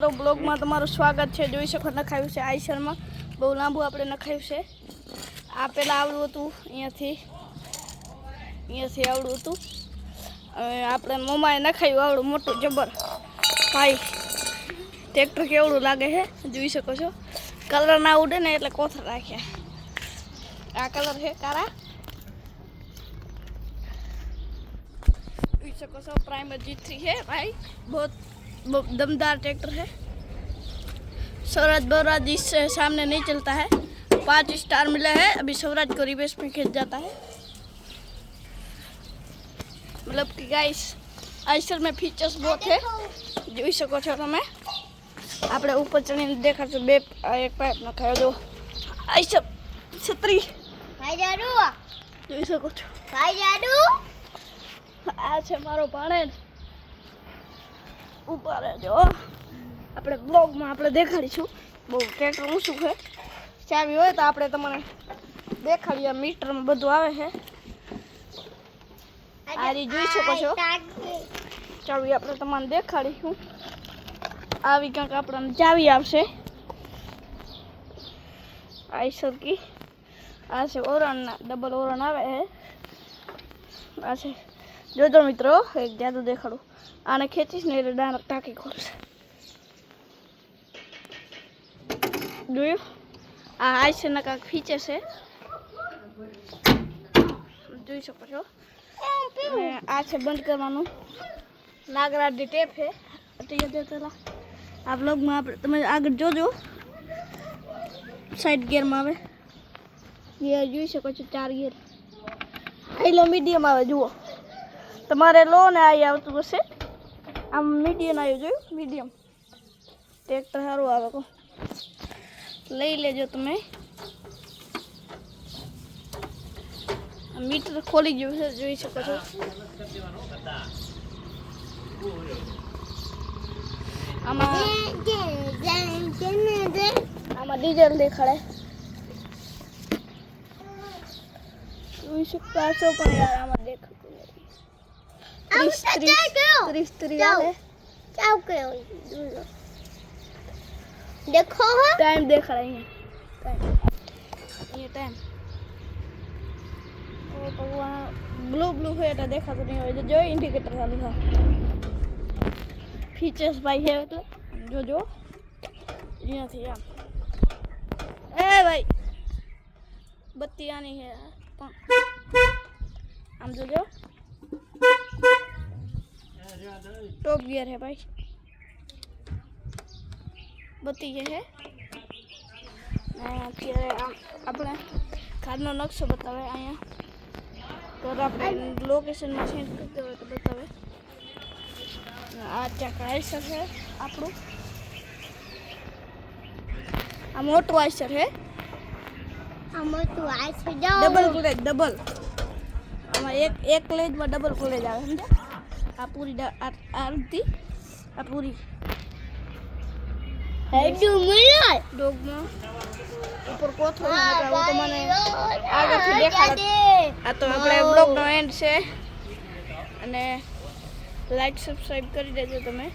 તો બ્લોગમાં તમારું સ્વાગત છે। જોઈ શકો નખાયું છે આઈસરમાં બહુ લાંબુ આપણે નખાયું છે। આ પહેલાં આવડું હતું અહીંયાથી આવડું હતું। હવે આપણે મમ્માએ નખાયું આવડું મોટું જબર ભાઈ ટ્રેક્ટર કેવડું લાગે છે જોઈ શકો છો। કલર ના ઉડે ને એટલે કોથળ રાખ્યા। આ કલર છે કાળા જોઈ શકો છો। प्राइमर G3 है भाई, बहुत दमदार ट्रैक्टर है। स्वराज बवराज इससे सामने नहीं चलता है। 5 स्टार मिला है। अभी स्वराज को रिवर्स में खींच जाता है। मतलब कि गाइस आइसर में फीचर्स बहुत है જોઈ શકો છો તમે। આપણે ઉપર ચડીને દેખાડશું બે એક પાઇપ નખાયો જો આઈસર છત્રી ભાઈ જાડુ જોઈ શકો છો। ભાઈ જાડુ આ છે મારો ભાણેજ ઉપર જો। આપણે બ્લોગમાં આપણે દેખાડીશું બહુ ટ્રેક્ટર ઊંચું છે। ચાવી હોય તો આપણે તમને દેખાડીએ। મીટરમાં બધું આવે છે આ રી જોઈ શકો છો। ચાવી આપણે તમને દેખાડીશું આવી કંઈક આપણને ચાવી આવશે આઈસર કી। આ છે ઓરન ડબલ ઓરન આવે છે। આ છે જોજો મિત્રો એક જાદુ દેખાડું। આને ખેંચીશ ને એટલે ડાયરેક્ટ ટાંકી ખોલશે જોયું। આ આઈસરના કાંઈક ફીચર છે જોઈ શકો છો। આ છે બંધ કરવાનું નાગરાજની ટેપ છે। આ બ્લોગમાં આપણે તમે આગળ જોજો સાઈડ ગિયરમાં આવે ગિયર જોઈ શકો છો 4 ગિયર। આઈલો મીડિયમ આવે જુઓ તમારે લો ને આ આવતું હશે। આમ મીડિયમ આવ્યું જોયું મીડિયમ ટ્રેક્ટર સારું આવે કહો લઈ લેજો તમે। મીટર ખોલી ગયું છે જોઈ શકો છો। આમાં ડીઝલ દેખાડે જોઈ શકતા છો પણ યાર આમાં દેખાતું નથી। 30 આવે देखो टाइम देख रहे हैं ये टाइम ओ भगवान ब्लू ब्लू है तो देखा तो नहीं हो जो इंडिकेटर चालू था। फीचर्स भाई है तो जो यहाँ थी यार ए भाई बत्ती आनी है हम जो टॉप गियर है भाई बत्ती ये है। અત્યારે આપણે કારનો નકશો બતાવે અહીંયા તો આપણે લોકેશનમાં સેન્ડ કરતો હોય તો બતાવે। આ ચાક આઈસર છે આપણું આ મોટું આઈસર છે। આ મોટું આઈસર ડબલ કુલેજ ડબલ આમાં એક કુલેજમાં ડબલ કુલેજ આવે સમજ્યા। આ પૂરી આરતી આ પૂરી ડોગમાં ઉપર કોથળો તો મને આગળથી દેખાડે। આ તો આપણે બ્લોગનો એન્ડ છે અને લાઈક સબસ્ક્રાઈબ કરી દેજો તમે।